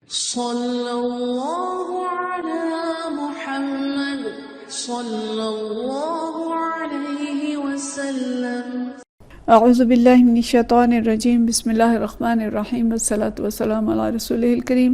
صلی اللہ علی محمد صلی اللہ علیہ وسلم۔ اعوذ باللہ من الشیطان الرجیم، بسم اللہ الرحمن الرحیم، والصلاة والسلام علی رسولہ الکریم۔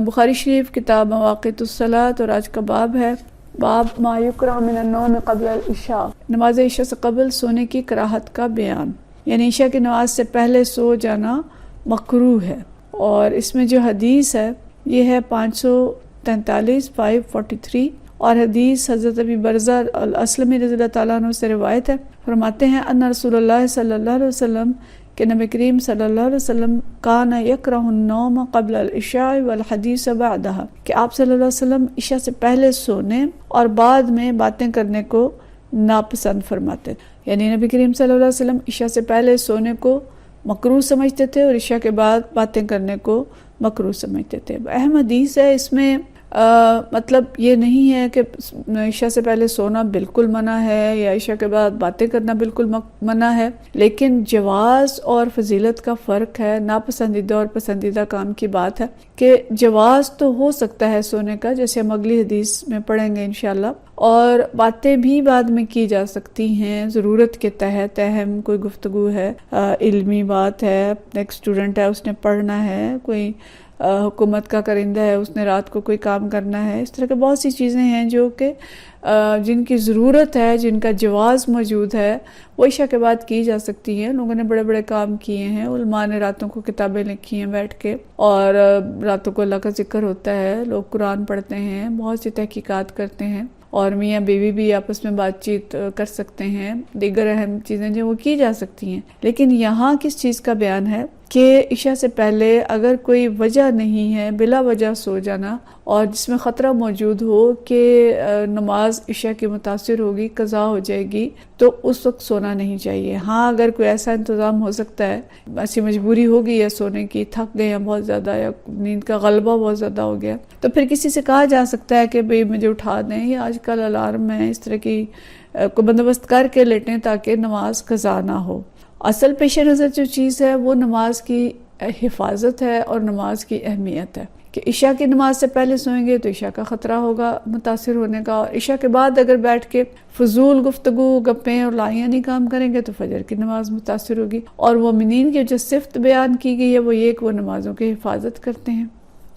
بخاری شریف کتاب مواقیت الصلاۃ، اور آج کا باب ہے باب ما یکرہ من النوم قبل العشاء، نماز عشاء سے قبل سونے کی کراہت کا بیان۔ یعنی عشاء کی نماز سے پہلے سو جانا مکروہ ہے، اور اس میں جو حدیث ہے یہ ہے 543 543، اور حدیث حضرت ابی برزہ الاسلمی رضی اللہ تعالیٰ عنہ سے روایت ہے۔ فرماتے ہیں ان رسول اللہ صلی اللہ علیہ وسلم کہ نبی کریم صلی اللہ علیہ وسلم کان یکرہ النوم قبل العشاء والحدیث بعدها، کہ آپ صلی اللہ علیہ وسلم عشاء سے پہلے سونے اور بعد میں باتیں کرنے کو ناپسند فرماتے۔ یعنی نبی کریم صلی اللہ علیہ وسلم عشاء سے پہلے سونے کو مکروہ سمجھتے تھے اور عشاء کے بعد باتیں کرنے کو مکروہ سمجھتے تھے۔ اہم حدیث ہے، اس میں مطلب یہ نہیں ہے کہ عشاء سے پہلے سونا بالکل منع ہے یا عشاء کے بعد باتیں کرنا بالکل منع ہے، لیکن جواز اور فضیلت کا فرق ہے۔ ناپسندیدہ اور پسندیدہ کام کی بات ہے کہ جواز تو ہو سکتا ہے سونے کا، جیسے ہم اگلی حدیث میں پڑھیں گے انشاءاللہ، اور باتیں بھی بعد میں کی جا سکتی ہیں ضرورت کے تحت۔ اہم کوئی گفتگو ہے، علمی بات ہے، ایک اسٹوڈنٹ ہے اس نے پڑھنا ہے، کوئی حکومت کا کرندہ ہے اس نے رات کو کوئی کام کرنا ہے، اس طرح کے بہت سی چیزیں ہیں جو کہ جن کی ضرورت ہے، جن کا جواز موجود ہے، وہ عشاء کے بعد کی جا سکتی ہیں۔ لوگوں نے بڑے بڑے کام کیے ہیں، علماء نے راتوں کو کتابیں لکھی ہیں بیٹھ کے، اور راتوں کو اللہ کا ذکر ہوتا ہے، لوگ قرآن پڑھتے ہیں، بہت سی تحقیقات کرتے ہیں، اور میاں بیوی بھی آپس میں بات چیت کر سکتے ہیں، دیگر اہم چیزیں جو وہ کی جا سکتی ہیں۔ لیکن یہاں کس چیز کا بیان ہے کہ عشاء سے پہلے اگر کوئی وجہ نہیں ہے، بلا وجہ سو جانا، اور جس میں خطرہ موجود ہو کہ نماز عشاء کی متاثر ہوگی، قضا ہو جائے گی، تو اس وقت سونا نہیں چاہیے۔ ہاں اگر کوئی ایسا انتظام ہو سکتا ہے، ایسی مجبوری ہوگی یا سونے کی، تھک گئے ہیں بہت زیادہ یا نیند کا غلبہ بہت زیادہ ہو گیا، تو پھر کسی سے کہا جا سکتا ہے کہ بھئی مجھے اٹھا دیں، یا آج کل الارم ہے، اس طرح کی کو بندوبست کر کے لیٹیں تاکہ نماز قضا نہ ہو۔ اصل پیش نظر جو چیز ہے وہ نماز کی حفاظت ہے اور نماز کی اہمیت ہے، کہ عشاء کی نماز سے پہلے سوئیں گے تو عشاء کا خطرہ ہوگا متاثر ہونے کا، اور عشاء کے بعد اگر بیٹھ کے فضول گفتگو، گپیں اور لائیاں نہیں کام کریں گے تو فجر کی نماز متاثر ہوگی۔ اور مومنین کی جو صفت بیان کی گئی ہے وہ یہ کہ وہ نمازوں کی حفاظت کرتے ہیں۔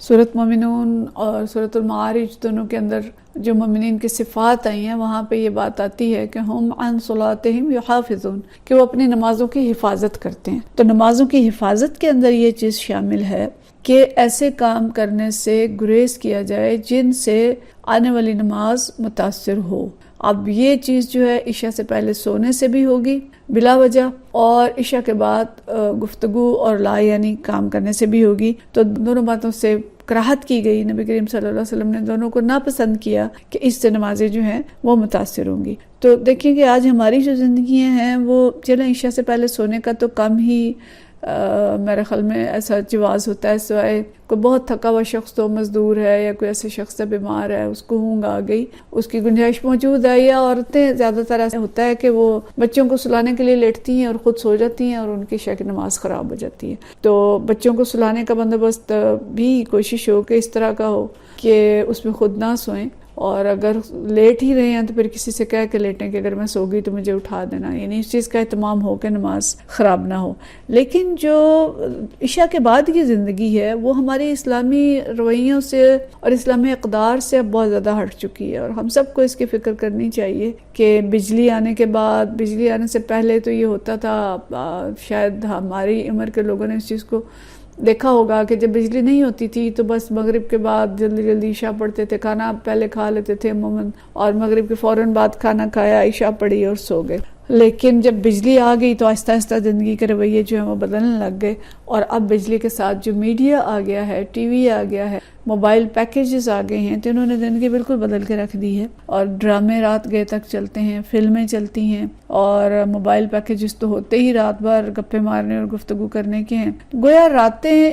سورۃ مومنون اور سورۃ المعارج دونوں کے اندر جو مومنین کی صفات آئی ہیں، وہاں پہ یہ بات آتی ہے کہ ہم عن صلاتہم یحافظون، کہ وہ اپنی نمازوں کی حفاظت کرتے ہیں۔ تو نمازوں کی حفاظت کے اندر یہ چیز شامل ہے کہ ایسے کام کرنے سے گریز کیا جائے جن سے آنے والی نماز متاثر ہو۔ اب یہ چیز جو ہے عشاء سے پہلے سونے سے بھی ہوگی بلا وجہ، اور عشاء کے بعد گفتگو اور لا یعنی کام کرنے سے بھی ہوگی، تو دونوں باتوں سے کراہت کی گئی۔ نبی کریم صلی اللہ علیہ وسلم نے دونوں کو ناپسند کیا کہ اس سے نمازیں جو ہیں وہ متاثر ہوں گی۔ تو دیکھیں کہ آج ہماری جو زندگیاں ہیں وہ چلیں عشاء سے پہلے سونے کا تو کم ہی میرے خیال میں ایسا جواز ہوتا ہے، سوائے کوئی بہت تھکا ہوا شخص تو مزدور ہے، یا کوئی ایسے شخص بیمار ہے، اس کو اونگ آ گئی، اس کی گنجائش موجود ہے، یا عورتیں زیادہ تر ایسا ہوتا ہے کہ وہ بچوں کو سلانے کے لیے لیٹتی ہیں اور خود سو جاتی ہیں اور ان کی عشاء کی نماز خراب ہو جاتی ہے۔ تو بچوں کو سلانے کا بندوبست بھی کوشش ہو کہ اس طرح کا ہو کہ اس میں خود نہ سوئیں، اور اگر لیٹ ہی رہے ہیں تو پھر کسی سے کہہ کے لیٹیں کہ اگر میں سو گئی تو مجھے اٹھا دینا، یعنی اس چیز کا اہتمام ہو کہ نماز خراب نہ ہو۔ لیکن جو عشاء کے بعد کی زندگی ہے وہ ہماری اسلامی رویوں سے اور اسلامی اقدار سے اب بہت زیادہ ہٹ چکی ہے، اور ہم سب کو اس کی فکر کرنی چاہیے کہ بجلی آنے کے بعد، بجلی آنے سے پہلے تو یہ ہوتا تھا، شاید ہماری عمر کے لوگوں نے اس چیز کو دیکھا ہوگا کہ جب بجلی نہیں ہوتی تھی تو بس مغرب کے بعد جلدی جلدی عشاء پڑھتے تھے، کھانا پہلے کھا لیتے تھے عموماً، اور مغرب کے فوراً بعد کھانا کھایا، عشاء پڑھی اور سو گئے۔ لیکن جب بجلی آ گئی تو آہستہ آہستہ زندگی کے رویے جو ہیں وہ بدلنے لگ گئے، اور اب بجلی کے ساتھ جو میڈیا آ گیا ہے، ٹی وی آ گیا ہے، موبائل پیکیجز آ گئے ہیں، تو انہوں نے زندگی بالکل بدل کے رکھ دی ہے، اور ڈرامے رات گئے تک چلتے ہیں، فلمیں چلتی ہیں، اور موبائل پیکیجز تو ہوتے ہی رات بھر گپے مارنے اور گفتگو کرنے کے ہیں۔ گویا راتیں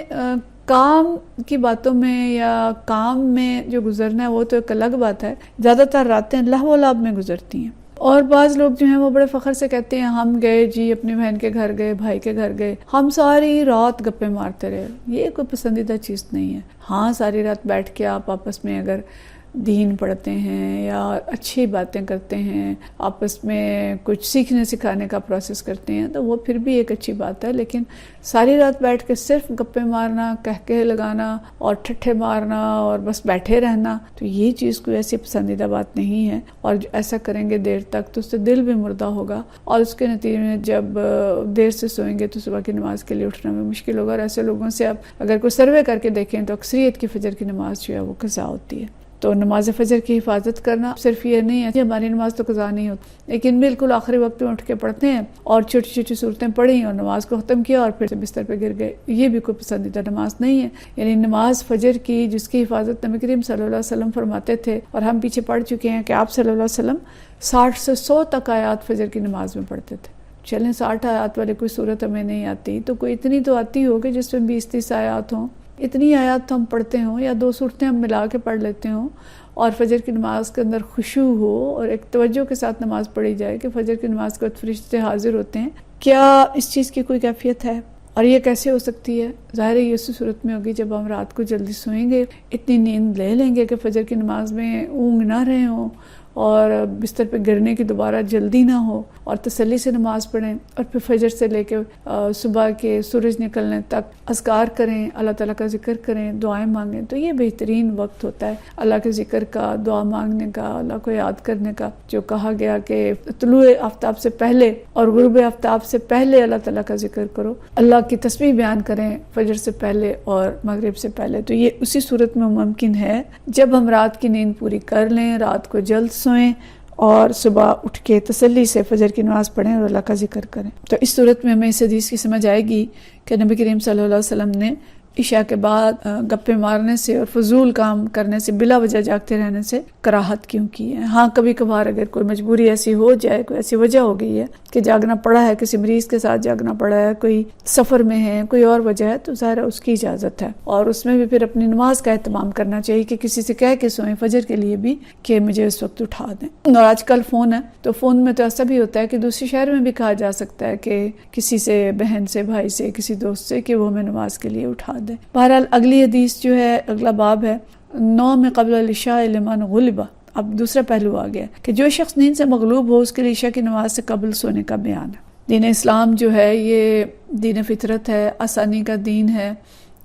کام کی باتوں میں یا کام میں جو گزرنا ہے وہ تو ایک الگ بات ہے، زیادہ تر راتیں لہو و لعب میں گزرتی ہیں، اور بعض لوگ جو ہیں وہ بڑے فخر سے کہتے ہیں ہم گئے جی اپنی بہن کے گھر گئے، بھائی کے گھر گئے، ہم ساری رات گپے مارتے رہے. یہ کوئی پسندیدہ چیز نہیں ہے. ہاں ساری رات بیٹھ کے آپ آپس میں اگر دین پڑھتے ہیں یا اچھی باتیں کرتے ہیں، آپس میں کچھ سیکھنے سکھانے کا پروسیس کرتے ہیں تو وہ پھر بھی ایک اچھی بات ہے. لیکن ساری رات بیٹھ کے صرف گپے مارنا، کہکہے لگانا اور ٹھٹھے مارنا اور بس بیٹھے رہنا، تو یہ چیز کوئی ایسی پسندیدہ بات نہیں ہے. اور ایسا کریں گے دیر تک تو اس سے دل بھی مردہ ہوگا، اور اس کے نتیجے میں جب دیر سے سوئیں گے تو صبح کی نماز کے لیے اٹھنا بھی مشکل ہوگا. اور ایسے لوگوں سے آپ اگر کوئی سروے کر کے دیکھیں تو اکثریت کی فجر کی نماز جو ہے وہ قضا ہوتی ہے. تو نماز فجر کی حفاظت کرنا صرف یہ نہیں ہے کہ ہماری نماز تو قضا نہیں ہوتی، لیکن بالکل آخری وقت میں اٹھ کے پڑھتے ہیں اور چھوٹی چھوٹی صورتیں پڑھی اور نماز کو ختم کیا اور پھر سے بستر پہ گر گئے. یہ بھی کوئی پسندیدہ نماز نہیں ہے. یعنی نماز فجر کی جس کی حفاظت نبی کریم صلی اللہ علیہ وسلم فرماتے تھے، اور ہم پیچھے پڑھ چکے ہیں کہ آپ صلی اللہ علیہ وسلم 60 سے 100 تک آیات فجر کی نماز میں پڑھتے تھے. چلیں 60 آیات والے کوئی صورت ہمیں نہیں آتی تو کوئی اتنی تو آتی ہوگی جس میں 20-30 آیات ہوں. اتنی آیات تو ہم پڑھتے ہوں یا 2 صورتیں ہم ملا کے پڑھ لیتے ہوں، اور فجر کی نماز کے اندر خشوع ہو اور ایک توجہ کے ساتھ نماز پڑھی جائے کہ فجر کی نماز کے وقت فرشتے حاضر ہوتے ہیں. کیا اس چیز کی کوئی کیفیت ہے؟ اور یہ کیسے ہو سکتی ہے؟ ظاہر ہے یہ اسی صورت میں ہوگی جب ہم رات کو جلدی سوئیں گے، اتنی نیند لے لیں گے کہ فجر کی نماز میں اونگ نہ رہے ہوں اور بستر پہ گرنے کی دوبارہ جلدی نہ ہو، اور تسلی سے نماز پڑھیں، اور پھر فجر سے لے کے صبح کے سورج نکلنے تک اذکار کریں، اللہ تعالیٰ کا ذکر کریں، دعائیں مانگیں. تو یہ بہترین وقت ہوتا ہے اللہ کے ذکر کا، دعا مانگنے کا، اللہ کو یاد کرنے کا. جو کہا گیا کہ طلوع آفتاب سے پہلے اور غروب آفتاب سے پہلے اللہ تعالیٰ کا ذکر کرو، اللہ کی تسبیح بیان کریں فجر سے پہلے اور مغرب سے پہلے. تو یہ اسی صورت میں ممکن ہے جب ہم رات کی نیند پوری کر لیں، رات کو جلد سوئیں اور صبح اٹھ کے تسلی سے فجر کی نماز پڑھیں اور اللہ کا ذکر کریں. تو اس صورت میں ہمیں اس حدیث کی سمجھ آئے گی کہ نبی کریم صلی اللہ علیہ وسلم نے عشاء کے بعد گپے مارنے سے اور فضول کام کرنے سے، بلا وجہ جاگتے رہنے سے کراہت کیوں کی ہے. ہاں کبھی کبھار اگر کوئی مجبوری ایسی ہو جائے، کوئی ایسی وجہ ہو گئی ہے کہ جاگنا پڑا ہے، کسی مریض کے ساتھ جاگنا پڑا ہے، کوئی سفر میں ہے، کوئی اور وجہ ہے، تو ظاہر اس کی اجازت ہے. اور اس میں بھی پھر اپنی نماز کا اہتمام کرنا چاہیے کہ کسی سے کہہ کے سوئیں فجر کے لیے بھی کہ مجھے اس وقت اٹھا دیں. اور آج کل فون ہے تو فون میں تو ایسا بھی ہوتا ہے کہ دوسرے شہر میں بھی کہا جا سکتا ہے کہ کسی سے، بہن سے، بھائی سے، کسی دوست سے کہ وہ ہمیں نماز کے لیے اٹھا دیں. بہرحال اگلی حدیث جو ہے، اگلا باب ہے نوم قبل العشاء لمن غلب. اب دوسرا پہلو آ گیا کہ جو شخص نیند سے مغلوب ہو اس کے لیے عشاء کی نماز سے قبل سونے کا بیان ہے. دین اسلام جو ہے یہ دین فطرت ہے، آسانی کا دین ہے.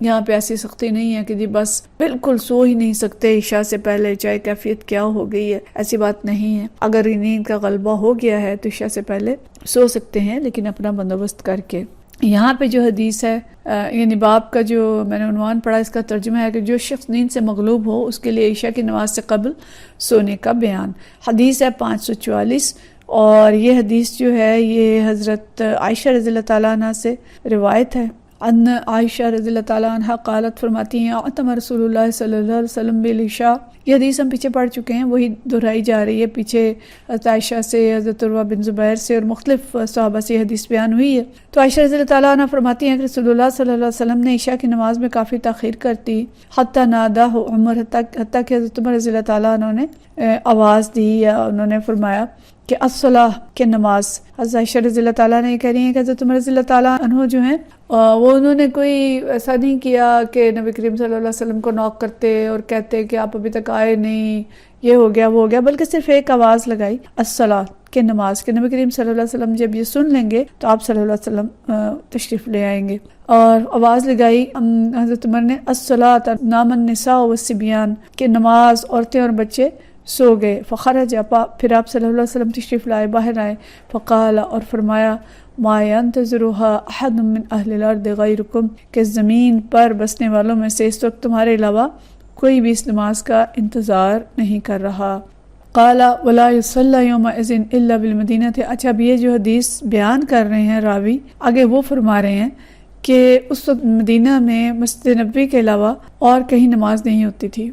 یہاں پہ ایسی سختی نہیں ہے کہ جی بس بالکل سو ہی نہیں سکتے عشاء سے پہلے چاہے کیفیت کیا ہو گئی ہے، ایسی بات نہیں ہے. اگر نیند کا غلبہ ہو گیا ہے تو عشاء سے پہلے سو سکتے ہیں، لیکن اپنا بندوبست کر کے. یہاں پہ جو حدیث ہے، یعنی باب کا جو میں نے عنوان پڑھا، اس کا ترجمہ ہے کہ جو شخص نیند سے مغلوب ہو اس کے لیے عشاء کی نماز سے قبل سونے کا بیان. حدیث ہے 544، اور یہ حدیث جو ہے یہ حضرت عائشہ رضی اللہ تعالیٰ عنہ سے روایت ہے. ان عائشہ رضی اللہ تعالیٰ عنہ قالت، فرماتی ہیں اعتم رسول اللہ صلی اللہ علیہ وسلم بالعشاء. یہ حدیث ہم پیچھے پڑھ چکے ہیں، وہی دہرائی جا رہی ہے. پیچھے حضرت عائشہ سے، حضرت عروہ بن زبیر سے اور مختلف صحابہ سے یہ حدیث بیان ہوئی ہے. تو عائشہ رضی اللہ تعالیٰ عنہ فرماتی ہیں کہ رسول اللہ صلی اللہ علیہ وسلم نے عشاء کی نماز میں کافی تاخیر کرتی، حتیٰ ناداہ عمر، حتیٰ کہ حضرت عمر رضی اللہ تعالیٰ عنہ نے آواز دی یا انہوں نے فرمایا کہ الصلاۃ کہ نماز. حضرت عائشہ رضی اللہ تعالیٰ نے یہ کہہ رہی ہیں کہ حضرت عمر رضی اللہ تعالیٰ عنہ جو ہیں وہ انہوں نے کوئی ایسا نہیں کیا کہ نبی کریم صلی اللہ علیہ وسلم کو نوک کرتے اور کہتے کہ آپ ابھی تک آئے نہیں، یہ ہو گیا وہ ہو گیا، بلکہ صرف ایک آواز لگائی الصلاۃ کہ نماز. کہ نبی کریم صلی اللہ علیہ وسلم جب یہ سن لیں گے تو آپ صلی اللہ علیہ وسلم تشریف لے آئیں گے. اور آواز لگائی حضرت عمر نے الصلاۃ نام النساء والصبیان کہ نماز، عورتیں اور بچے سو گئے. فخرج، پھر آپ صلی اللہ علیہ وسلم تشریف لائے، باہر آئے. فقال، اور فرمایا ما ينتظرها احد من اہل الارض غیرکم کہ زمین پر بسنے والوں میں سے اس وقت تمہارے علاوہ کوئی بھی اس نماز کا انتظار نہیں کر رہا. قال ولا يصلى يومئذ الا بالمدینہ. اچھا اب یہ جو حدیث بیان کر رہے ہیں راوی، آگے وہ فرما رہے ہیں کہ اس وقت مدینہ میں مسجد نبوی کے علاوہ اور کہیں نماز نہیں ہوتی تھی،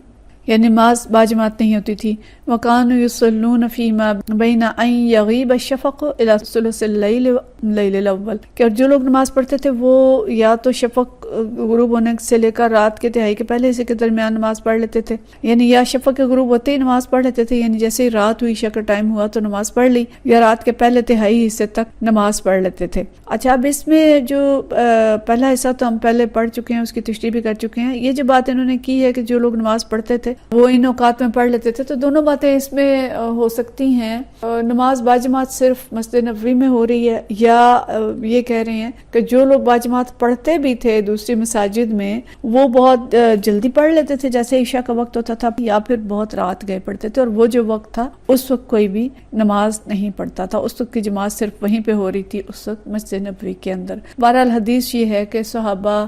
یعنی نماز باجماعت نہیں ہوتی تھی. وَكَانُوا يُصَلُّونَ فِي مَا بَيْنَ أَن يَغِيبَ الشَّفَقُ إِلَى ثُلُثِ اللَّيْلِ الْأَوَّلِ کہ جو لوگ نماز پڑھتے تھے وہ یا تو شفق غروب ہونے سے لے کر رات کے تہائی کے پہلے حصے کے درمیان نماز پڑھ لیتے تھے، یعنی یا شفق کے غروب ہوتے ہی نماز پڑھ لیتے تھے، یعنی جیسے ہی رات ہوئی عشاء کا ٹائم ہوا تو نماز پڑھ لی، یا رات کے پہلے تہائی حصے تک نماز پڑھ لیتے تھے۔ اچھا، اب اس میں جو پہلا حصہ تو ہم پہلے پڑھ چکے ہیں، اس کی تشریح بھی کر چکے ہیں۔ یہ جو بات انہوں نے کی ہے کہ جو لوگ نماز پڑھتے تھے وہ ان اوقات میں پڑھ لیتے تھے، تو دونوں باتیں اس میں ہو سکتی ہیں۔ نماز باجماعت صرف مسجد نبوی میں ہو رہی ہے، یا یہ کہہ رہے ہیں کہ جو لوگ باجماعت پڑھتے بھی تھے دوسری مساجد میں وہ بہت جلدی پڑھ لیتے تھے جیسے عشاء کا وقت ہوتا تھا، یا پھر بہت رات گئے پڑھتے تھے، اور وہ جو وقت تھا اس وقت کوئی بھی نماز نہیں پڑھتا تھا، اس وقت کی جماعت صرف وہیں پہ ہو رہی تھی، اس وقت مسجد نبوی کے اندر۔ بہرحال حدیث یہ ہے کہ صحابہ،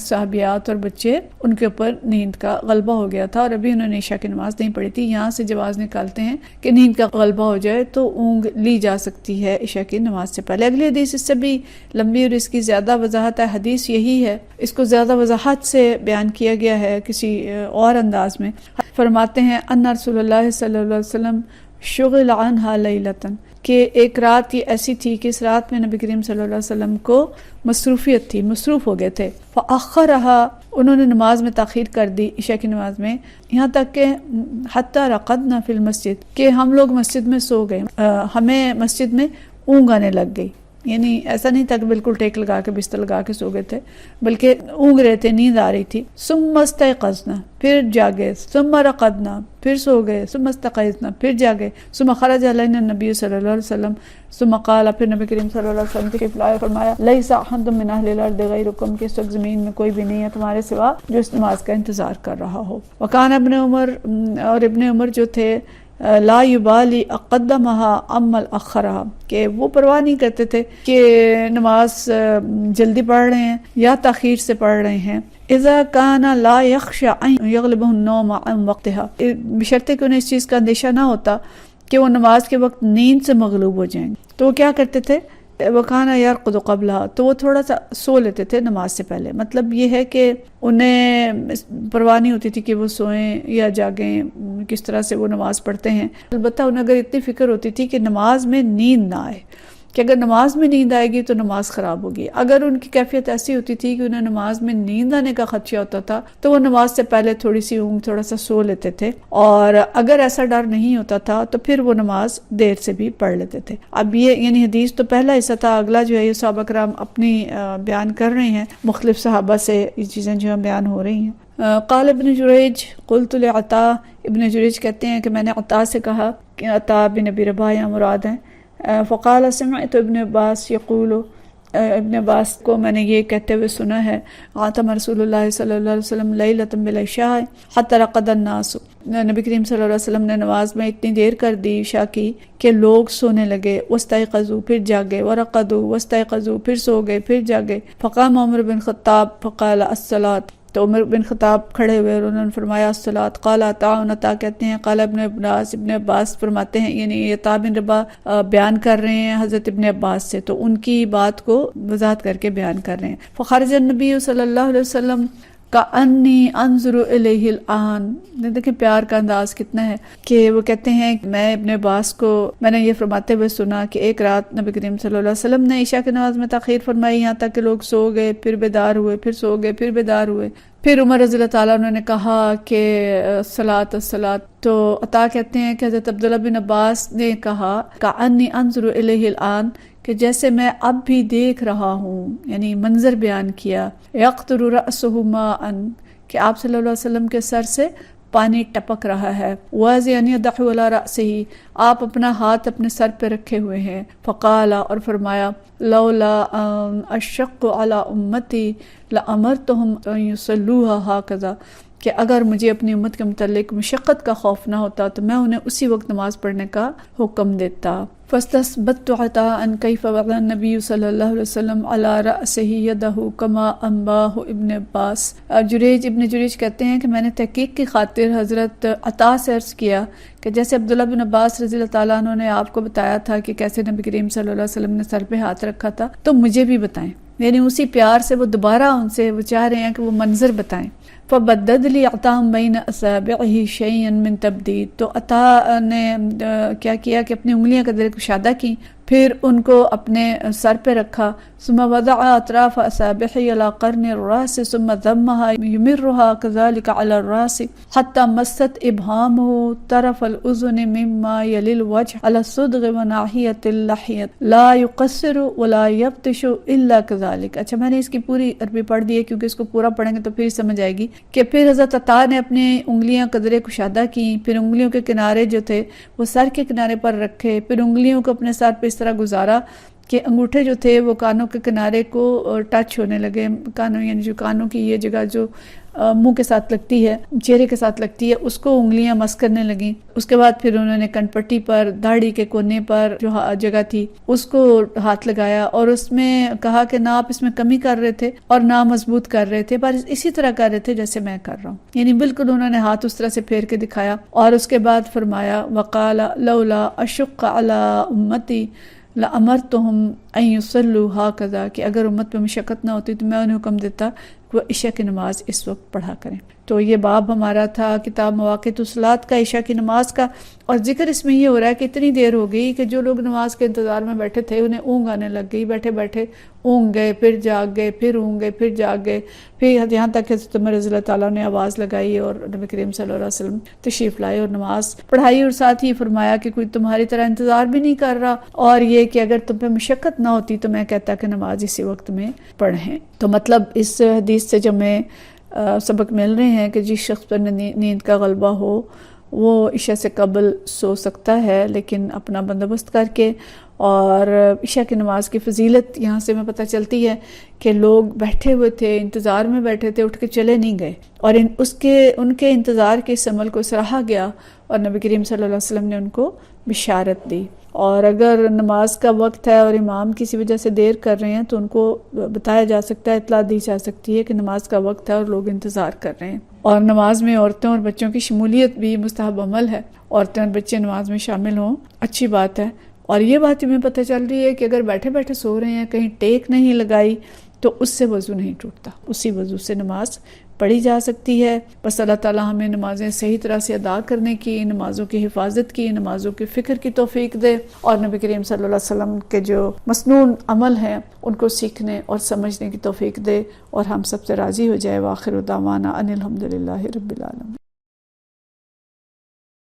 صحابیات اور بچے، ان کے اوپر نیند کا غلبہ ہو گیا تھا، اور ابھی انہوں نے عشاء کی نماز نہیں پڑھی تھی۔ یہاں سے جواز نکالتے ہیں کہ نیند کا غلبہ ہو جائے تو اونگ لی جا سکتی ہے عشاء کی نماز سے پہلے۔ اگلی حدیث اس سے بھی لمبی اور اس کی زیادہ وضاحت ہے، حدیث یہی ہے، اس کو زیادہ وضاحت سے بیان کیا گیا ہے کسی اور انداز میں۔ فرماتے ہیں ان رسول اللہ صلی اللہ علیہ وسلم شغل عنہا لیلۃ، کہ ایک رات یہ ایسی تھی کہ اس رات میں نبی کریم صلی اللہ علیہ وسلم کو مصروفیت تھی، مصروف ہو گئے تھے۔ فأخرها، انہوں نے نماز میں تاخیر کر دی عشاء کی نماز میں، یہاں تک کہ حتی رقدنا فی المسجد، کہ ہم لوگ مسجد میں سو گئے، ہمیں مسجد میں اونگ آنے لگ گئی، یعنی ایسا نہیں تھا کہ بالکل ٹیک لگا کے بستر لگا کے سو گئے تھے، بلکہ اونگ رہے تھے، نیند آ رہی تھی۔ ثم استيقظنا، پھر جاگے، ثم رقدنا، پھر سو گئے، ثم استيقظنا، پھر جاگے، ثم خرج علینا النبی صلی اللہ علیہ وسلم، ثم قال، پھر نبی کریم صلی اللہ علیہ وسلم کی فلاح فرمایا لیس احد من اہل الارض غیرکم، کہ اس وقت زمین میں کوئی بھی نہیں ہے تمہارے سوا جو اس نماز کا انتظار کر رہا ہو۔ وکان ابن عمر، اور ابن عمر جو تھے، لا یبالی اقدمها ام الاخرها، کہ وہ پرواہ نہیں کرتے تھے کہ نماز جلدی پڑھ رہے ہیں یا تاخیر سے پڑھ رہے ہیں۔ اذا کان لا یخشى ان یغلبه النوم عن وقتها، بشرطے کہ انہیں اس چیز کا اندیشہ نہ ہوتا کہ وہ نماز کے وقت نیند سے مغلوب ہو جائیں، تو وہ کیا کرتے تھے؟ وَكَانَ يَرْقُدُ قَبْلَهَا، تو وہ تھوڑا سا سو لیتے تھے نماز سے پہلے۔ مطلب یہ ہے کہ انہیں پرواہ نہیں ہوتی تھی کہ وہ سوئیں یا جاگیں، کس طرح سے وہ نماز پڑھتے ہیں۔ البتہ انہیں اگر اتنی فکر ہوتی تھی کہ نماز میں نیند نہ آئے، کہ اگر نماز میں نیند آئے گی تو نماز خراب ہوگی۔ اگر ان کی کیفیت ایسی ہوتی تھی کہ انہیں نماز میں نیند آنے کا خدشہ ہوتا تھا تو وہ نماز سے پہلے تھوڑی سی اونگ، تھوڑا سا سو لیتے تھے، اور اگر ایسا ڈر نہیں ہوتا تھا تو پھر وہ نماز دیر سے بھی پڑھ لیتے تھے۔ اب یہ یعنی حدیث تو پہلا حصہ تھا، اگلا جو ہے یہ صحابہ کرام اپنی بیان کر رہے ہیں، مختلف صحابہ سے یہ چیزیں جو ہیں بیان ہو رہی ہیں۔ قال ابن جریج قلت لعطاء، ابن جریج کہتے ہیں کہ میں نے عطاء سے کہا، کہ عطاء بن ابی رباح یہاں مراد ہیں، فقال سمعت ابن عباس یقول، ابن عباس کو میں نے یہ کہتے ہوئے سنا ہے، عتم رسول اللہ صلی اللہ علیہ وسلم لیلۃ بالعشاء حتی رقد الناس، نبی کریم صلی اللہ علیہ وسلم نے نماز میں اتنی دیر کر دی عشاء کی کہ لوگ سونے لگے، واستيقظوا، پھر جاگے، ورقدوا، واستيقظوا، پھر سو گئے، پھر جاگے۔ فقام عمر بن خطاب فقال الصلاۃ، تو عمر بن خطاب کھڑے ہوئے اور انہوں نے فرمایا الصلاۃ۔ قال عطاء، عطاء کہتے ہیں قال ابن عباس، ابن عباس فرماتے ہیں، یعنی عطاء بن رباح بیان کر رہے ہیں حضرت ابن عباس سے، تو ان کی بات کو وضاحت کر کے بیان کر رہے ہیں۔ فخرج النبی صلی اللہ علیہ وسلم کأنی انظر الیہ الآن، دیکھیں پیار کا انداز کتنا ہے کہ وہ کہتے ہیں کہ میں ابن عباس کو میں نے یہ فرماتے ہوئے سنا کہ ایک رات نبی کریم صلی اللہ علیہ وسلم نے عشاء کی نماز میں تاخیر فرمائی، یہاں تک کہ لوگ سو گئے، پھر بیدار ہوئے، پھر سو گئے، پھر بیدار ہوئے۔ پھر عمر رضی اللہ تعالیٰ انہوں نے کہا کہ الصلاۃ الصلاۃ، تو عطا کہتے ہیں کہ حضرت عبداللہ بن عباس نے کہا کأنی انظر الیہ الآن، کہ جیسے میں اب بھی دیکھ رہا ہوں، یعنی منظر بیان کیا، یقطر رأسہ ماء، کہ آپ صلی اللہ علیہ وسلم کے سر سے پانی ٹپک رہا ہے، واضعا یدعو علی رأسہ، آپ اپنا ہاتھ اپنے سر پہ رکھے ہوئے ہیں۔ فقال، اور فرمایا لولا اشق علی امتی لامرتہم ان یصلوها ہکذا، کہ اگر مجھے اپنی امت کے متعلق مشقت کا خوف نہ ہوتا تو میں انہیں اسی وقت نماز پڑھنے کا حکم دیتا۔ فاستثبت عطاء كيف وضع النبي صلی اللہ علیہ وسلم على رأسه يده كما انباه ابن عباس۔ ابن جریج کہتے ہیں کہ میں نے تحقیق کی خاطر حضرت عطاء سے عرض کیا کہ جیسے عبداللہ بن عباس رضی اللہ تعالیٰ عنہ نے آپ کو بتایا تھا کہ کیسے نبی کریم صلی اللہ علیہ وسلم نے سر پہ ہاتھ رکھا تھا، تو مجھے بھی بتائیں، یعنی اسی پیار سے وہ دوبارہ ان سے وہ چاہ رہے ہیں کہ وہ منظر بتائیں۔ فبدد لی عطاء بین اصابعہ شیئا من تبدید، تو عطاء نے کیا کیا کہ اپنی انگلیاں کا در کشادہ کی پھر ان کو اپنے سر پہ رکھا. ثم وضع اطراف اصابعه على قرن الراس ثم ضمها يمرها كذلك على الراس حتى مست ابهامه طرف الاذن مما يلي الوجه على الصدغ وناحية اللحية لا يقصر ولا يبطش الا كذلك. اچھا میں نے اس کی پوری عربی پڑھ دی ہے کیونکہ اس کو پورا پڑھیں گے تو پھر سمجھ آئے گی کہ پھر حضرت عطا نے اپنی انگلیاں قدرے کشادہ کی، پھر انگلیوں کے کنارے جو تھے وہ سر کے کنارے پر رکھے، پھر انگلیوں کو اپنے سر پہ اس طرح گزارا کہ انگوٹھے جو تھے وہ کانوں کے کنارے کو ٹچ ہونے لگے. کانوں یعنی جو کانوں کی یہ جگہ جو منہ کے ساتھ لگتی ہے، چہرے کے ساتھ لگتی ہے، اس کو انگلیاں مس کرنے لگیں. اس کے بعد پھر انہوں نے کن پٹی پر، داڑھی کے کونے پر جو جگہ تھی اس کو ہاتھ لگایا اور اس میں کہا کہ نہ آپ اس میں کمی کر رہے تھے اور نہ مضبوط کر رہے تھے، پر اسی طرح کر رہے تھے جیسے میں کر رہا ہوں. یعنی بالکل انہوں نے ہاتھ اس طرح سے پھیر کے دکھایا. اور اس کے بعد فرمایا وقال لولا اشق علی امتی لامرتهم ان يصلوا هكذا، کہ اگر امت پہ مشقت نہ ہوتی تو میں انہیں حکم دیتا کہ وہ عشاء کی نماز اس وقت پڑھا کریں. تو یہ باب ہمارا تھا کتاب مواقیت الصلاۃ کا، عشاء کی نماز کا. اور ذکر اس میں یہ ہو رہا ہے کہ اتنی دیر ہو گئی کہ جو لوگ نماز کے انتظار میں بیٹھے تھے انہیں اونگ آنے لگ گئی، بیٹھے بیٹھے اونگ گئے، پھر جاگ گئے، پھر اونگ گئے، پھر جاگ گئے. پھر یہاں تک کہ حضرت عمر رضی اللہ تعالیٰ نے آواز لگائی اور نبی کریم صلی اللہ علیہ وسلم تشریف لائے اور نماز پڑھائی. اور ساتھ ہی فرمایا کہ کوئی تمہاری طرح انتظار بھی نہیں کر رہا، اور یہ کہ اگر تم پہ مشقت نہ ہوتی تو میں کہتا کہ نماز اسی وقت میں پڑھیں. تو مطلب اس حدیث سے جو میں سبق مل رہے ہیں کہ جس شخص پر نیند کا غلبہ ہو وہ عشاء سے قبل سو سکتا ہے، لیکن اپنا بندوبست کر کے. اور عشاء کی نماز کی فضیلت یہاں سے میں پتہ چلتی ہے کہ لوگ بیٹھے ہوئے تھے، انتظار میں بیٹھے تھے، اٹھ کے چلے نہیں گئے، اور ان کے انتظار کے اس عمل کو سراہا گیا اور نبی کریم صلی اللہ علیہ وسلم نے ان کو بشارت دی. اور اگر نماز کا وقت ہے اور امام کسی وجہ سے دیر کر رہے ہیں تو ان کو بتایا جا سکتا ہے، اطلاع دی جا سکتی ہے کہ نماز کا وقت ہے اور لوگ انتظار کر رہے ہیں. اور نماز میں عورتوں اور بچوں کی شمولیت بھی مستحب عمل ہے، عورتیں اور بچے نماز میں شامل ہوں، اچھی بات ہے. اور یہ بات ہمیں پتہ چل رہی ہے کہ اگر بیٹھے بیٹھے سو رہے ہیں، کہیں ٹیک نہیں لگائی تو اس سے وضو نہیں ٹوٹتا، اسی وضو سے نماز پڑھی جا سکتی ہے. بس اللہ تعالیٰ ہمیں نمازیں صحیح طرح سے ادا کرنے کی، نمازوں کی حفاظت کی، نمازوں کی فکر کی توفیق دے، اور نبی کریم صلی اللہ علیہ وسلم کے جو مسنون عمل ہیں ان کو سیکھنے اور سمجھنے کی توفیق دے، اور ہم سب سے راضی ہو جائے. وآخر دعوانا ان الحمدللہ رب العالمین.